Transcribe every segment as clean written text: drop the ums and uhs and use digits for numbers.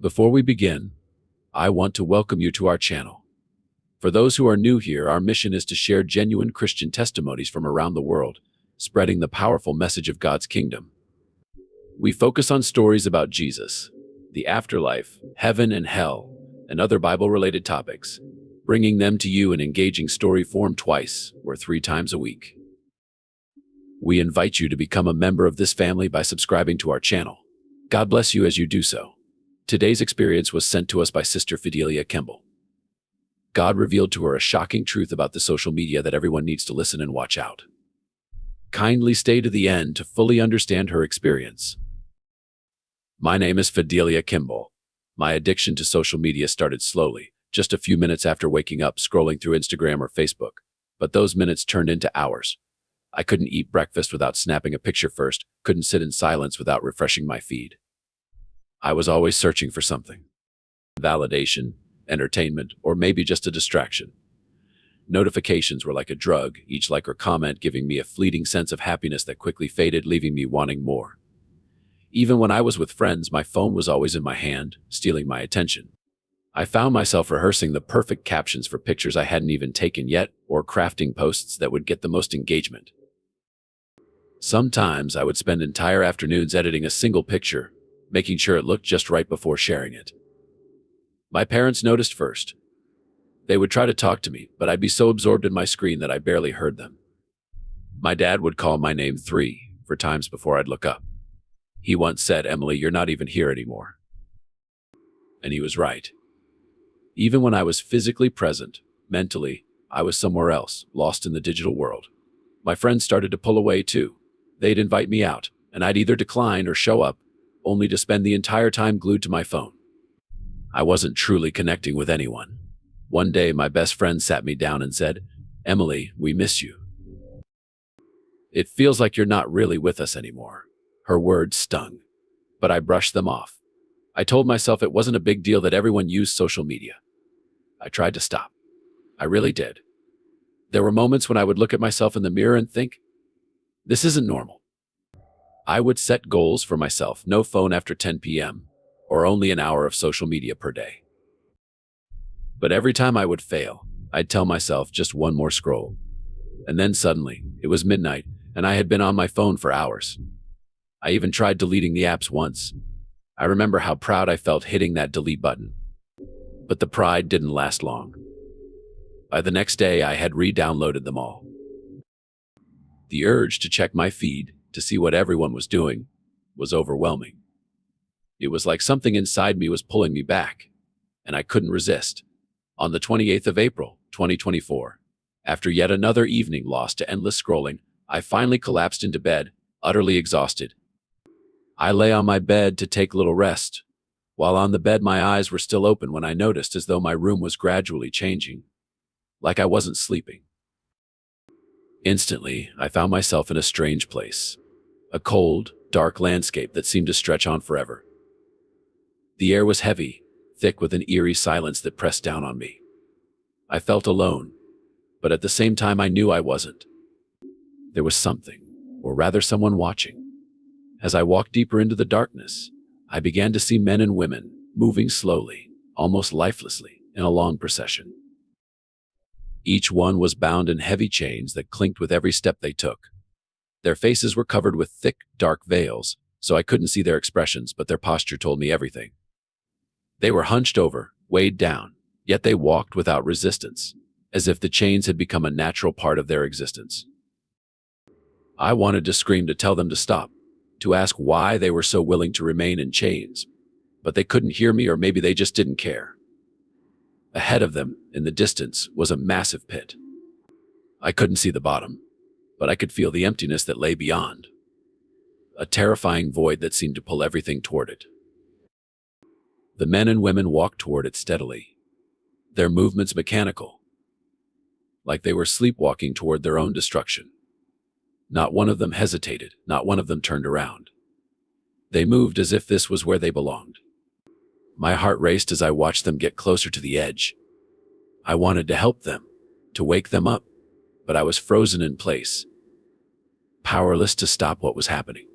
Before we begin, I want to welcome you to our channel. For those who are new here, our mission is to share genuine Christian testimonies from around the world, spreading the powerful message of God's kingdom. We focus on stories about Jesus, the afterlife, heaven and hell, and other Bible-related topics, bringing them to you in engaging story form twice or 3 times a week. We invite you to become a member of this family by subscribing to our channel. God bless you as you do so. Today's experience was sent to us by Sister Fidelia Kimball. God revealed to her a shocking truth about the social media that everyone needs to listen and watch out. Kindly stay to the end to fully understand her experience. My name is Fidelia Kimball. My addiction to social media started slowly, just a few minutes after waking up scrolling through Instagram or Facebook, but those minutes turned into hours. I couldn't eat breakfast without snapping a picture first, couldn't sit in silence without refreshing my feed. I was always searching for something. Validation, entertainment, or maybe just a distraction. Notifications were like a drug, each like or comment giving me a fleeting sense of happiness that quickly faded, leaving me wanting more. Even when I was with friends, my phone was always in my hand, stealing my attention. I found myself rehearsing the perfect captions for pictures I hadn't even taken yet, or crafting posts that would get the most engagement. Sometimes I would spend entire afternoons editing a single picture, making sure it looked just right before sharing it. My parents noticed first. They would try to talk to me, but I'd be so absorbed in my screen that I barely heard them. My dad would call my name 3 times before I'd look up. He once said, "Emily, you're not even here anymore." And he was right. Even when I was physically present, mentally, I was somewhere else, lost in the digital world. My friends started to pull away too. They'd invite me out, and I'd either decline or show up, only to spend the entire time glued to my phone. I wasn't truly connecting with anyone. One day, my best friend sat me down and said, "Emily, we miss you. It feels like you're not really with us anymore." Her words stung, but I brushed them off. I told myself it wasn't a big deal that everyone used social media. I tried to stop. I really did. There were moments when I would look at myself in the mirror and think, this isn't normal. I would set goals for myself, no phone after 10 p.m., or only an hour of social media per day. But every time I would fail, I'd tell myself just one more scroll. And then suddenly, it was midnight, and I had been on my phone for hours. I even tried deleting the apps once. I remember how proud I felt hitting that delete button. But the pride didn't last long. By the next day, I had re-downloaded them all. The urge to check my feed, to see what everyone was doing, was overwhelming. It was like something inside me was pulling me back, and I couldn't resist. On the 28th of April, 2024, after yet another evening lost to endless scrolling, I finally collapsed into bed, utterly exhausted. I lay on my bed to take a little rest. While on the bed, my eyes were still open when I noticed as though my room was gradually changing, like I wasn't sleeping. Instantly, I found myself in a strange place, a cold, dark landscape that seemed to stretch on forever. The air was heavy, thick with an eerie silence that pressed down on me. I felt alone, but at the same time I knew I wasn't. There was something, or rather someone watching. As I walked deeper into the darkness, I began to see men and women moving slowly, almost lifelessly, in a long procession. Each one was bound in heavy chains that clinked with every step they took. Their faces were covered with thick, dark veils, so I couldn't see their expressions, but their posture told me everything. They were hunched over, weighed down, yet they walked without resistance, as if the chains had become a natural part of their existence. I wanted to scream to tell them to stop, to ask why they were so willing to remain in chains, but they couldn't hear me, or maybe they just didn't care. Ahead of them, in the distance, was a massive pit. I couldn't see the bottom, but I could feel the emptiness that lay beyond. A terrifying void that seemed to pull everything toward it. The men and women walked toward it steadily, their movements mechanical, like they were sleepwalking toward their own destruction. Not one of them hesitated, not one of them turned around. They moved as if this was where they belonged. My heart raced as I watched them get closer to the edge. I wanted to help them, to wake them up, but I was frozen in place, powerless to stop what was happening.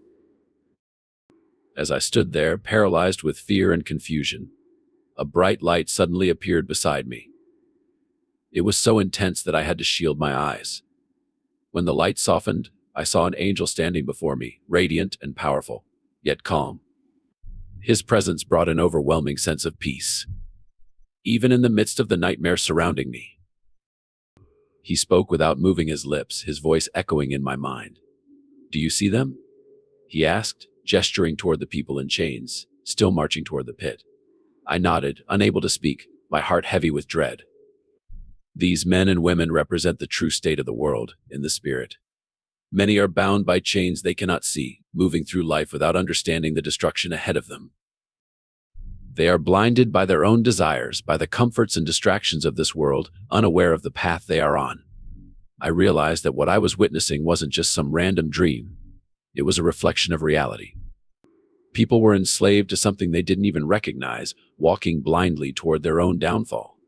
As I stood there, paralyzed with fear and confusion, a bright light suddenly appeared beside me. It was so intense that I had to shield my eyes. When the light softened, I saw an angel standing before me, radiant and powerful, yet calm. His presence brought an overwhelming sense of peace, even in the midst of the nightmare surrounding me. He spoke without moving his lips, his voice echoing in my mind. "Do you see them?" he asked, gesturing toward the people in chains, still marching toward the pit. I nodded, unable to speak, my heart heavy with dread. These men and women represent the true state of the world, in the spirit. Many are bound by chains they cannot see, moving through life without understanding the destruction ahead of them. They are blinded by their own desires, by the comforts and distractions of this world, unaware of the path they are on. I realized that what I was witnessing wasn't just some random dream. It was a reflection of reality. People were enslaved to something they didn't even recognize, walking blindly toward their own downfall.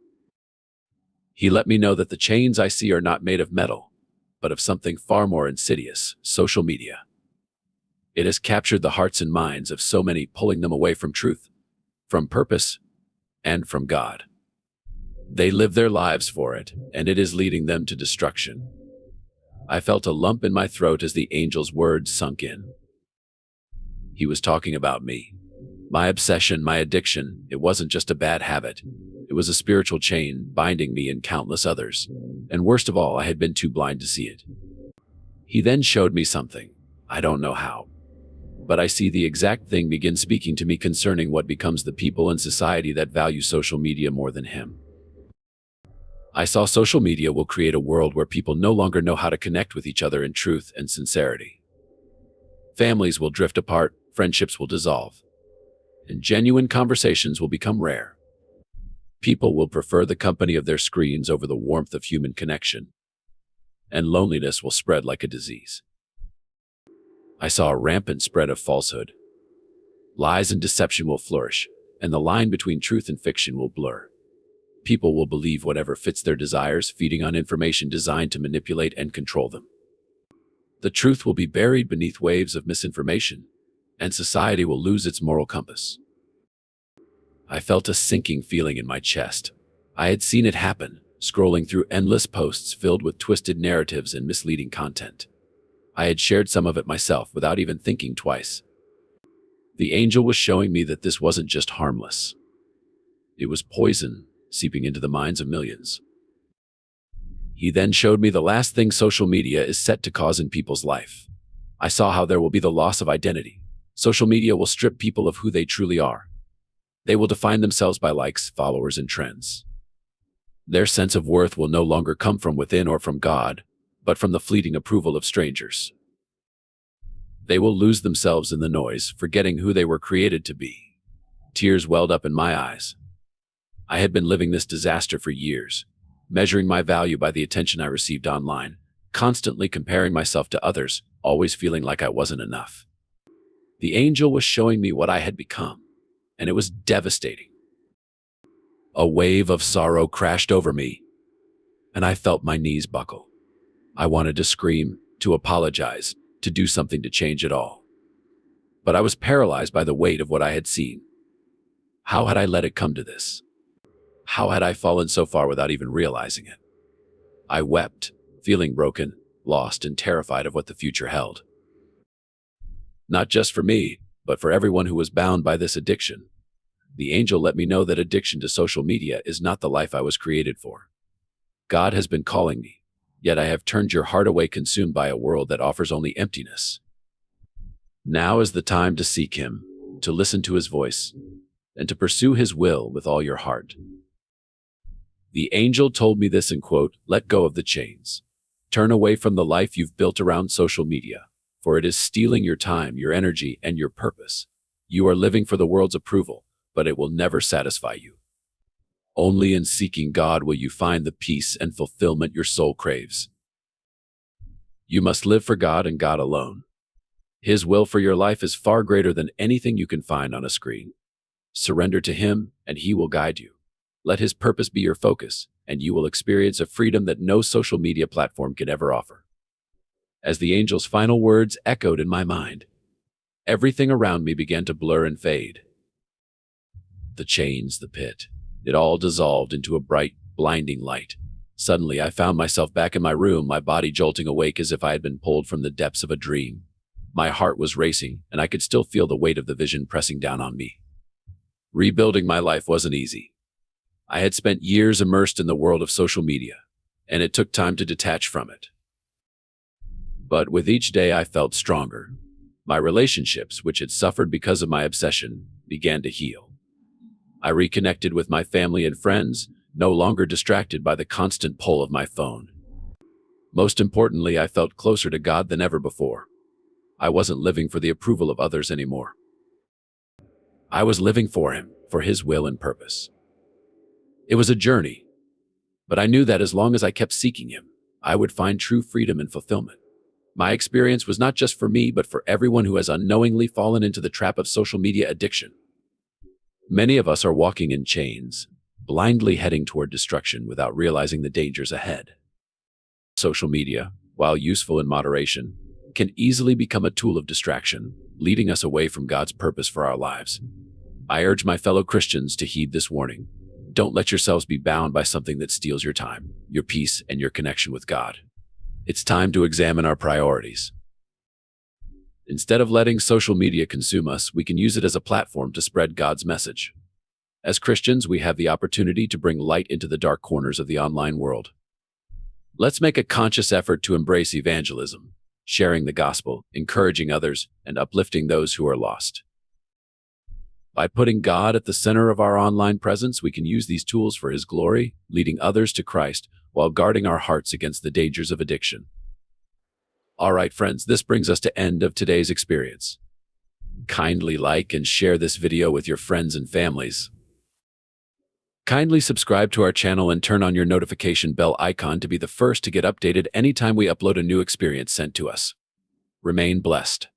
He let me know that the chains I see are not made of metal, but of something far more insidious: social media. It has captured the hearts and minds of so many, pulling them away from truth, from purpose, and from God. They live their lives for it, and it is leading them to destruction. I felt a lump in my throat as the angel's words sunk in. He was talking about me. My obsession, my addiction. It wasn't just a bad habit. It was a spiritual chain binding me and countless others. And worst of all, I had been too blind to see it. He then showed me something. I don't know how, but I see the exact thing begin speaking to me concerning what becomes the people in society that value social media more than him. I saw social media will create a world where people no longer know how to connect with each other in truth and sincerity. Families will drift apart, friendships will dissolve, and genuine conversations will become rare. People will prefer the company of their screens over the warmth of human connection, and loneliness will spread like a disease. I saw a rampant spread of falsehood. Lies and deception will flourish, and the line between truth and fiction will blur. People will believe whatever fits their desires, feeding on information designed to manipulate and control them. The truth will be buried beneath waves of misinformation, and society will lose its moral compass. I felt a sinking feeling in my chest. I had seen it happen, scrolling through endless posts filled with twisted narratives and misleading content. I had shared some of it myself without even thinking twice. The angel was showing me that this wasn't just harmless. It was poison, seeping into the minds of millions. He then showed me the last thing social media is set to cause in people's life. I saw how there will be the loss of identity. Social media will strip people of who they truly are. They will define themselves by likes, followers, and trends. Their sense of worth will no longer come from within or from God, but from the fleeting approval of strangers. They will lose themselves in the noise, forgetting who they were created to be. Tears welled up in my eyes. I had been living this disaster for years, measuring my value by the attention I received online, constantly comparing myself to others, always feeling like I wasn't enough. The angel was showing me what I had become, and it was devastating. A wave of sorrow crashed over me, and I felt my knees buckle. I wanted to scream, to apologize, to do something to change it all. But I was paralyzed by the weight of what I had seen. How had I let it come to this? How had I fallen so far without even realizing it? I wept, feeling broken, lost, and terrified of what the future held. Not just for me, but for everyone who was bound by this addiction. The angel let me know that addiction to social media is not the life I was created for. God has been calling me, yet I have turned your heart away, consumed by a world that offers only emptiness. Now is the time to seek him, to listen to his voice, and to pursue his will with all your heart. The angel told me this and quote, "Let go of the chains. Turn away from the life you've built around social media, for it is stealing your time, your energy, and your purpose. You are living for the world's approval, but it will never satisfy you. Only in seeking God will you find the peace and fulfillment your soul craves. You must live for God and God alone. His will for your life is far greater than anything you can find on a screen. Surrender to him, and he will guide you. Let his purpose be your focus, and you will experience a freedom that no social media platform can ever offer." As the angel's final words echoed in my mind, Everything around me began to blur and fade. The chains, the pit, it all dissolved into a bright, blinding light. Suddenly, I found myself back in my room, my body jolting awake as if I had been pulled from the depths of a dream. My heart was racing, and I could still feel the weight of the vision pressing down on me. Rebuilding my life wasn't easy. I had spent years immersed in the world of social media, and it took time to detach from it. But with each day, I felt stronger. My relationships, which had suffered because of my obsession, began to heal. I reconnected with my family and friends, no longer distracted by the constant pull of my phone. Most importantly, I felt closer to God than ever before. I wasn't living for the approval of others anymore. I was living for Him, for His will and purpose. It was a journey, but I knew that as long as I kept seeking Him, I would find true freedom and fulfillment. My experience was not just for me, but for everyone who has unknowingly fallen into the trap of social media addiction. Many of us are walking in chains, blindly heading toward destruction without realizing the dangers ahead. Social media, while useful in moderation, can easily become a tool of distraction, leading us away from God's purpose for our lives. I urge my fellow Christians to heed this warning. Don't let yourselves be bound by something that steals your time, your peace, and your connection with God. It's time to examine our priorities. Instead of letting social media consume us, we can use it as a platform to spread God's message. As Christians, we have the opportunity to bring light into the dark corners of the online world. Let's make a conscious effort to embrace evangelism, sharing the gospel, encouraging others, and uplifting those who are lost. By putting God at the center of our online presence, we can use these tools for His glory, leading others to Christ while guarding our hearts against the dangers of addiction. All right, friends, this brings us to end of today's experience. Kindly like and share this video with your friends and families. Kindly subscribe to our channel and turn on your notification bell icon to be the first to get updated anytime we upload a new experience sent to us. Remain blessed.